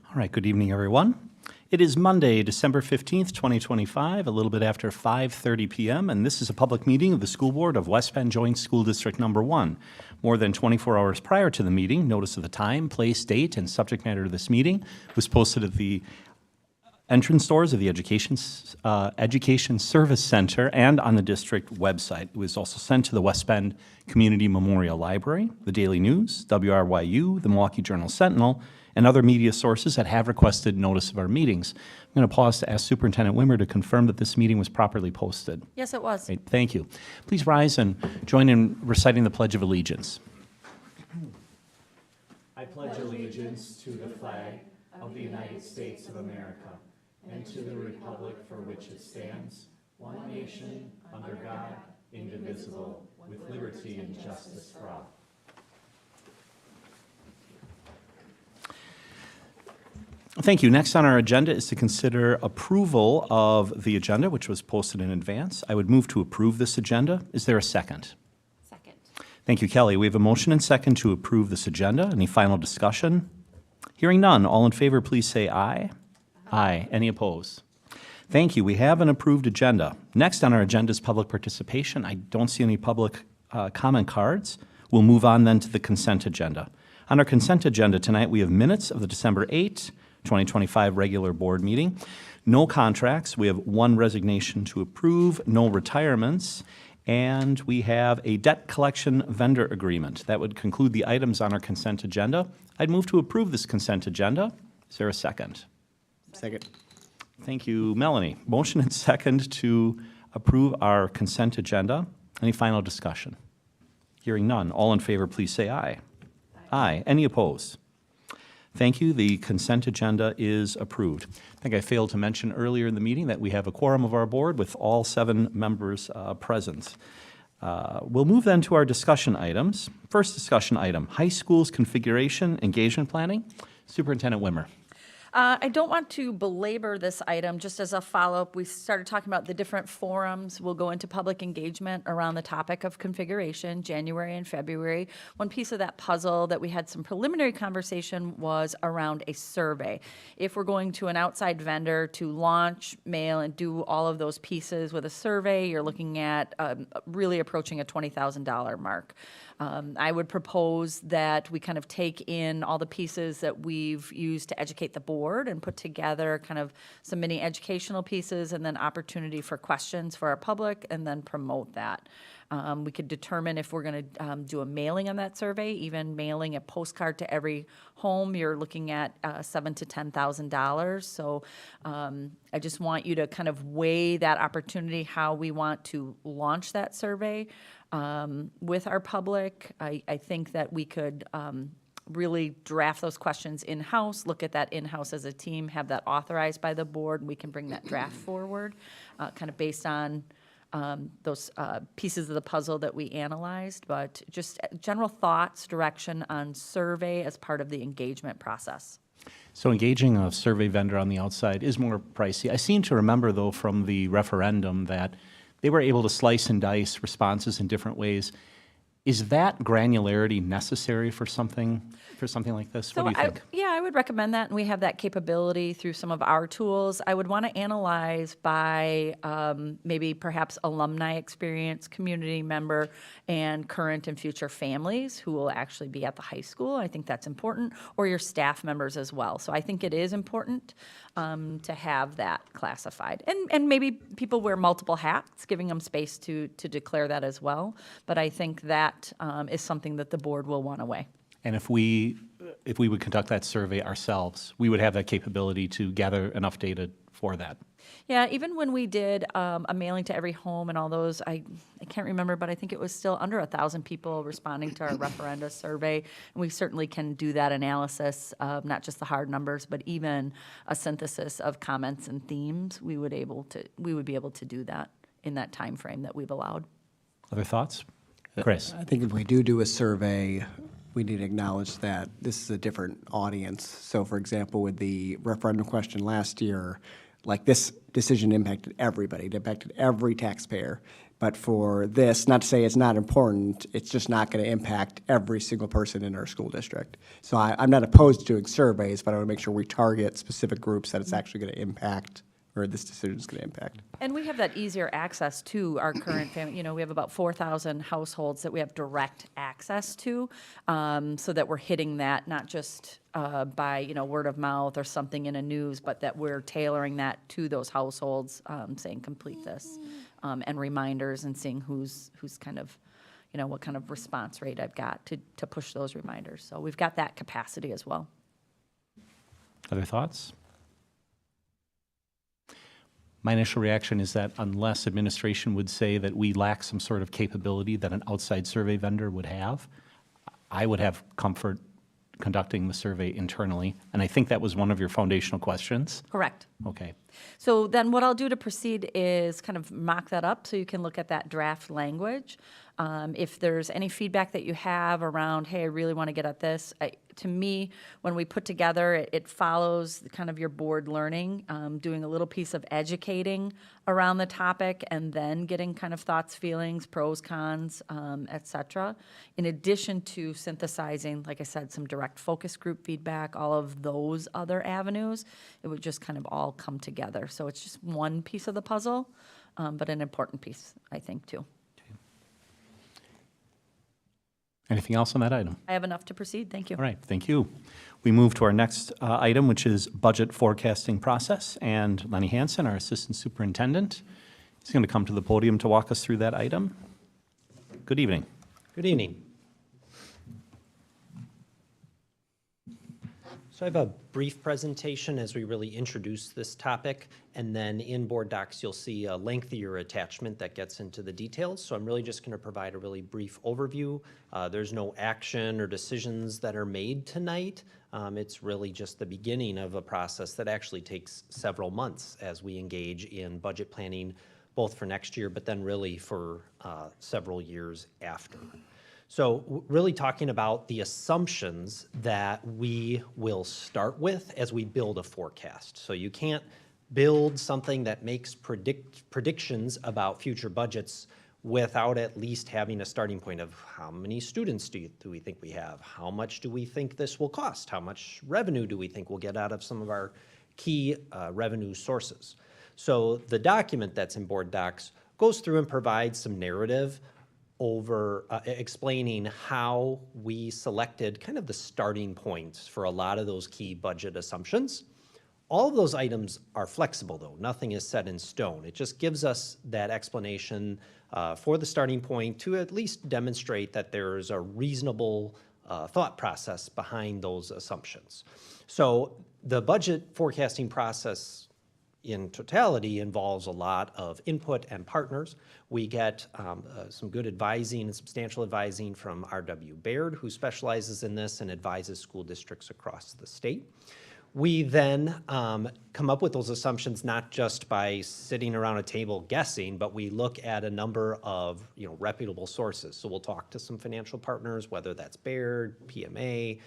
All right, good evening, everyone. It is Monday, December 15th, 2025, a little bit after 5:30 p.m., and this is a public meeting of the School Board of West Bend Joint School District Number 1. More than 24 hours prior to the meeting, notice of the time, place, date, and subject matter of this meeting was posted at the entrance doors of the Education Service Center and on the district website. It was also sent to the West Bend Community Memorial Library, the Daily News, WRYU, the Milwaukee Journal-Sentinel, and other media sources that have requested notice of our meetings. I'm going to pause to ask Superintendent Wimmer to confirm that this meeting was properly posted. Yes, it was. Great, thank you. Please rise and join in reciting the Pledge of Allegiance. I pledge allegiance to the flag of the United States of America and to the republic for which it stands, one nation, under God, indivisible, with liberty and justice for all. Thank you. Next on our agenda is to consider approval of the agenda, which was posted in advance. I would move to approve this agenda. Is there a second? Second. Thank you, Kelly. We have a motion and second to approve this agenda. Any final discussion? Hearing none. All in favor, please say aye. Aye. Any opposed? Thank you. We have an approved agenda. Next on our agenda is public participation. I don't see any public comment cards. We'll move on then to the consent agenda. On our consent agenda tonight, we have minutes of the December 8, 2025 regular board meeting. No contracts. We have one resignation to approve, no retirements, and we have a debt collection vendor agreement. That would conclude the items on our consent agenda. I'd move to approve this consent agenda. Is there a second? Second. Thank you, Melanie. Motion and second to approve our consent agenda. Any final discussion? Hearing none. All in favor, please say aye. Aye. Any opposed? Thank you. The consent agenda is approved. I think I failed to mention earlier in the meeting that we have a quorum of our board with all 7 members present. We'll move then to our discussion items. First discussion item, high schools configuration engagement planning. Superintendent Wimmer. I don't want to belabor this item. Just as a follow-up, we started talking about the different forums. We'll go into public engagement around the topic of configuration, January and February. One piece of that puzzle that we had some preliminary conversation was around a survey. If we're going to an outside vendor to launch, mail, and do all of those pieces with a survey, you're looking at really approaching a $20,000 mark. I would propose that we kind of take in all the pieces that we've used to educate the board and put together kind of some mini educational pieces and then opportunity for questions for our public and then promote that. We could determine if we're going to do a mailing on that survey, even mailing a postcard to every home. You're looking at $7,000 to $10,000. So I just want you to kind of weigh that opportunity, how we want to launch that survey with our public. I think that we could really draft those questions in-house, look at that in-house as a team, have that authorized by the board, and we can bring that draft forward, kind of based on those pieces of the puzzle that we analyzed, but just general thoughts, direction on survey as part of the engagement process. So engaging a survey vendor on the outside is more pricey. I seem to remember, though, from the referendum that they were able to slice and dice responses in different ways. Is that granularity necessary for something like this? What do you think? I would recommend that, and we have that capability through some of our tools. I would want to analyze by maybe perhaps alumni experience, community member, and current and future families who will actually be at the high school. I think that's important, or your staff members as well. So I think it is important to have that classified. And maybe people wear multiple hats, giving them space to declare that as well. But I think that is something that the board will want to weigh. And if we would conduct that survey ourselves, we would have that capability to gather enough data for that. Yeah, even when we did a mailing to every home and all those, I can't remember, but I think it was still under 1,000 people responding to our referenda survey. And we certainly can do that analysis of not just the hard numbers, but even a synthesis of comments and themes. We would be able to do that in that time frame that we've allowed. Other thoughts? Chris? I think if we do a survey, we need to acknowledge that this is a different audience. So, for example, with the referendum question last year, like this decision impacted everybody, it impacted every taxpayer. But for this, not to say it's not important, it's just not going to impact every single person in our school district. So I'm not opposed to doing surveys, but I want to make sure we target specific groups that it's actually going to impact, or this decision is going to impact. And we have that easier access to our current family. You know, we have about 4,000 households that we have direct access to, so that we're hitting that not just by, you know, word of mouth or something in a news, but that we're tailoring that to those households, saying complete this, and reminders and seeing who's kind of, you know, what kind of response rate I've got to push those reminders. So we've got that capacity as well. Other thoughts? My initial reaction is that unless administration would say that we lack some sort of capability that an outside survey vendor would have, I would have comfort conducting the survey internally. And I think that was one of your foundational questions. Correct. Okay. So then what I'll do to proceed is kind of mock that up so you can look at that draft language. If there's any feedback that you have around, hey, I really want to get at this, to me, when we put together, it follows kind of your board learning, doing a little piece of educating around the topic and then getting kind of thoughts, feelings, pros, cons, et cetera. In addition to synthesizing, like I said, some direct focus group feedback, all of those other avenues, it would just kind of all come together. So it's just one piece of the puzzle, but an important piece, I think, too. Anything else on that item? I have enough to proceed. Thank you. All right, thank you. We move to our next item, which is budget forecasting process. And Lenny Hansen, our Assistant Superintendent, is going to come to the podium to walk us through that item. Good evening. Good evening. So I have a brief presentation as we really introduce this topic, and then in board docs you'll see a lengthier attachment that gets into the details. So I'm really just going to provide a really brief overview. There's no action or decisions that are made tonight. It's really just the beginning of a process that actually takes several months as we engage in budget planning, both for next year, but then really for several years after. So really talking about the assumptions that we will start with as we build a forecast. So you can't build something that makes predictions about future budgets without at least having a starting point of how many students do we think we have? How much do we think this will cost? How much revenue do we think we'll get out of some of our key revenue sources? So the document that's in board docs goes through and provides some narrative over explaining how we selected kind of the starting points for a lot of those key budget assumptions. All of those items are flexible though, nothing is set in stone. It just gives us that explanation for the starting point to at least demonstrate that there's a reasonable thought process behind those assumptions. So the budget forecasting process in totality involves a lot of input and partners. We get some good advising and substantial advising from R.W. Baird, who specializes in this and advises school districts across the state. We then come up with those assumptions not just by sitting around a table guessing, but we look at a number of reputable sources. So we'll talk to some financial partners, whether that's Baird, PMA,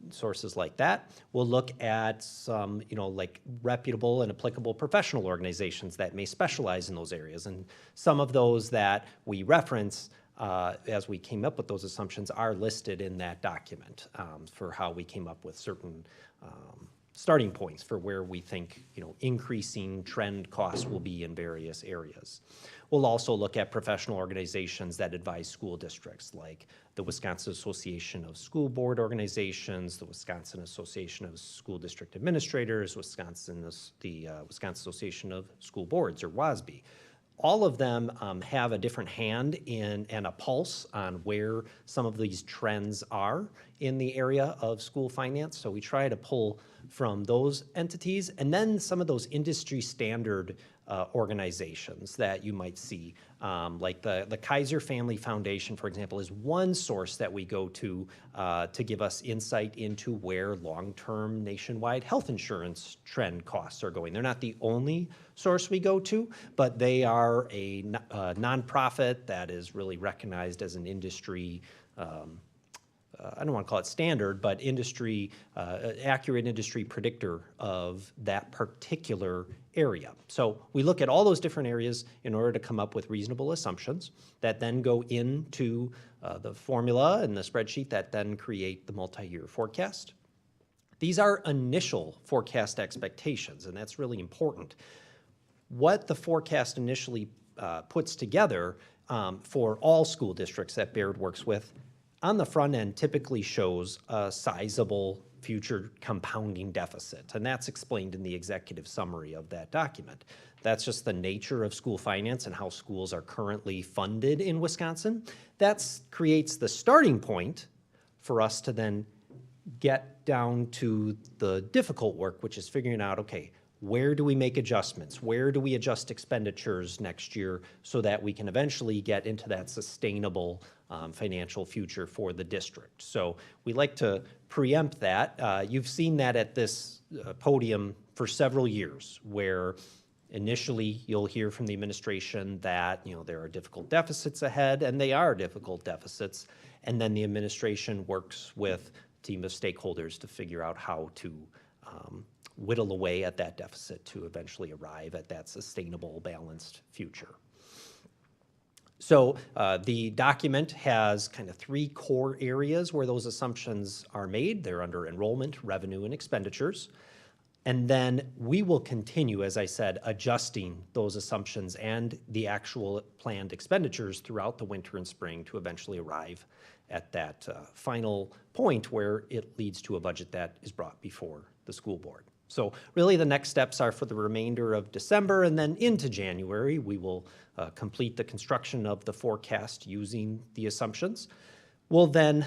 sources like that. We'll look at some like reputable and applicable professional organizations that may specialize in those areas. And some of those that we reference as we came up with those assumptions are listed in that document for how we came up with certain starting points for where we think increasing trend costs will be in various areas. We'll also look at professional organizations that advise school districts like the Wisconsin Association of School Board Organizations, the Wisconsin Association of School District Administrators, the Wisconsin Association of School Boards, or WASB. All of them have a different hand and a pulse on where some of these trends are in the area of school finance. So we try to pull from those entities and then some of those industry standard organizations that you might see. Like the Kaiser Family Foundation, for example, is one source that we go to give us insight into where long-term nationwide health insurance trend costs are going. They're not the only source we go to, but they are a nonprofit that is really recognized as an industry I don't want to call it standard, but industry, accurate industry predictor of that particular area. So we look at all those different areas in order to come up with reasonable assumptions that then go into the formula and the spreadsheet that then create the multi-year forecast. These are initial forecast expectations, and that's really important. What the forecast initially puts together for all school districts that Baird works with, on the front end typically shows a sizable future compounding deficit, and that's explained in the executive summary of that document. That's just the nature of school finance and how schools are currently funded in Wisconsin. That creates the starting point for us to then get down to the difficult work, which is figuring out, okay, where do we make adjustments? Where do we adjust expenditures next year so that we can eventually get into that sustainable financial future for the district? So we like to preempt that. You've seen that at this podium for several years, where initially you'll hear from the administration that there are difficult deficits ahead, and they are difficult deficits, and then the administration works with a team of stakeholders to figure out how to whittle away at that deficit to eventually arrive at that sustainable, balanced future. So the document has kind of three core areas where those assumptions are made. They're under enrollment, revenue, and expenditures. And then we will continue, as I said, adjusting those assumptions and the actual planned expenditures throughout the winter and spring to eventually arrive at that final point where it leads to a budget that is brought before the school board. So really the next steps are for the remainder of December, and then into January, we will complete the construction of the forecast using the assumptions. We'll then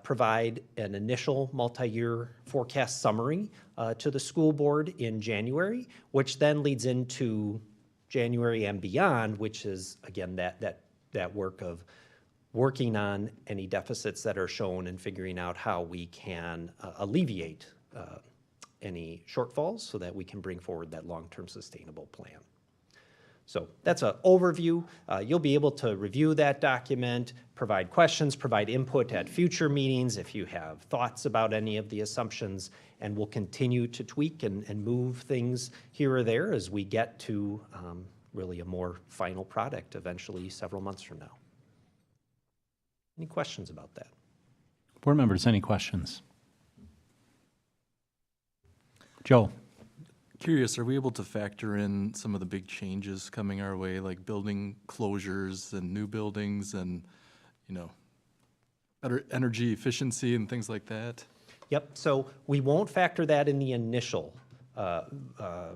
provide an initial multi-year forecast summary to the school board in January, which then leads into January and beyond, which is, again, that work of working on any deficits that are shown and figuring out how we can alleviate any shortfalls so that we can bring forward that long-term sustainable plan. So that's an overview. You'll be able to review that document, provide questions, provide input at future meetings if you have thoughts about any of the assumptions, and we'll continue to tweak and move things here or there as we get to really a more final product eventually several months from now. Any questions about that? Board members, any questions? Joe? Curious, are we able to factor in some of the big changes coming our way, like building closures and new buildings and, better energy efficiency and things like that? Yep, so we won't factor that in the initial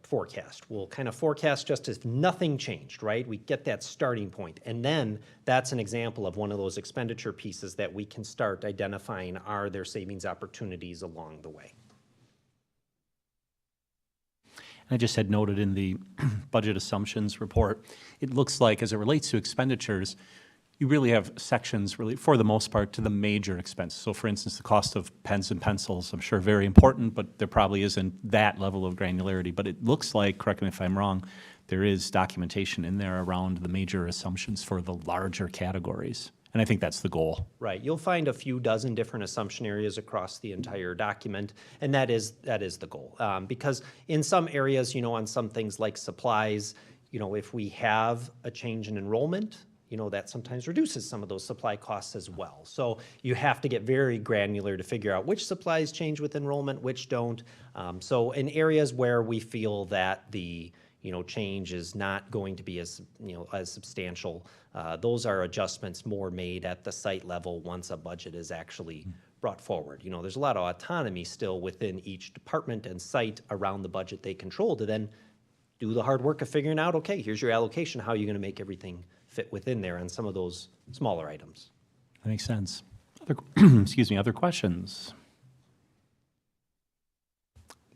forecast. We'll kind of forecast just as nothing changed, right? We get that starting point, and then that's an example of one of those expenditure pieces that we can start identifying, are there savings opportunities along the way? I just had noted in the budget assumptions report, it looks like as it relates to expenditures, you really have sections really, for the most part, to the major expenses. So for instance, the cost of pens and pencils, I'm sure very important, but there probably isn't that level of granularity. But it looks like, correct me if I'm wrong, there is documentation in there around the major assumptions for the larger categories. And I think that's the goal. Right, you'll find a few dozen different assumption areas across the entire document, and that is the goal. Because in some areas, on some things like supplies, if we have a change in enrollment, that sometimes reduces some of those supply costs as well. So you have to get very granular to figure out which supplies change with enrollment, which don't. So in areas where we feel that the change is not going to be as substantial, those are adjustments more made at the site level once a budget is actually brought forward. There's a lot of autonomy still within each department and site around the budget they control to then do the hard work of figuring out, okay, here's your allocation, how are you going to make everything fit within there on some of those smaller items. That makes sense. Other questions?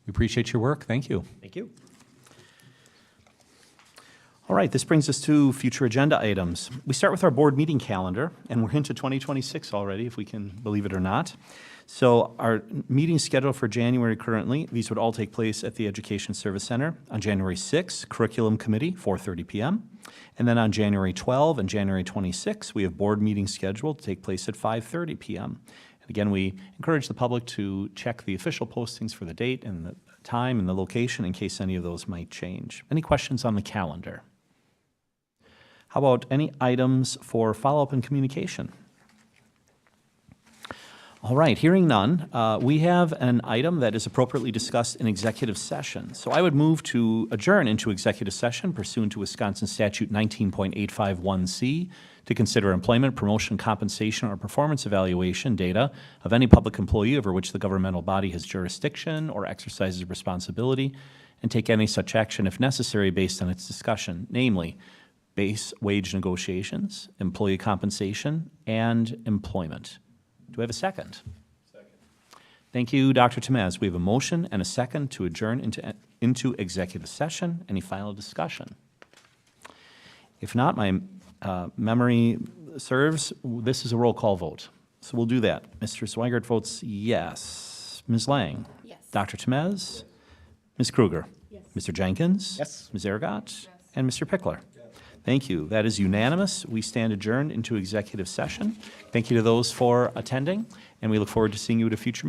We appreciate your work. Thank you. Thank you. All right, this brings us to future agenda items. We start with our board meeting calendar, and we're into 2026 already, if we can believe it or not. So our meeting schedule for January currently, these would all take place at the Education Service Center. On January 6th, Curriculum Committee, 4:30 p.m. And then on January 12 and January 26, we have board meetings scheduled to take place at 5:30 p.m. And Again, we encourage the public to check the official postings for the date and the time and the location in case any of those might change. Any questions on the calendar? How about any items for follow-up and communication? All right, hearing none, we have an item that is appropriately discussed in executive session. So I would move to adjourn into executive session pursuant to Wisconsin Statute 19.851C to consider employment, promotion, compensation, or performance evaluation data of any public employee over which the governmental body has jurisdiction or exercises responsibility, and take any such action if necessary based on its discussion, namely base wage negotiations, employee compensation, and employment. Do I have a second? Second. Thank you, Dr. Temez. We have a motion and a second to adjourn into executive session. Any final discussion? If not, my memory serves, this is a roll call vote. So we'll do that. Mr. Swigert votes yes. Ms. Lang? Yes. Dr. Temez? Ms. Kruger? Yes. Mr. Jenkins? Yes. Ms. Aragot? And Mr. Pickler? Thank you. That is unanimous. We stand adjourned into executive session. Thank you to those for attending, and we look forward to seeing you at a future meeting.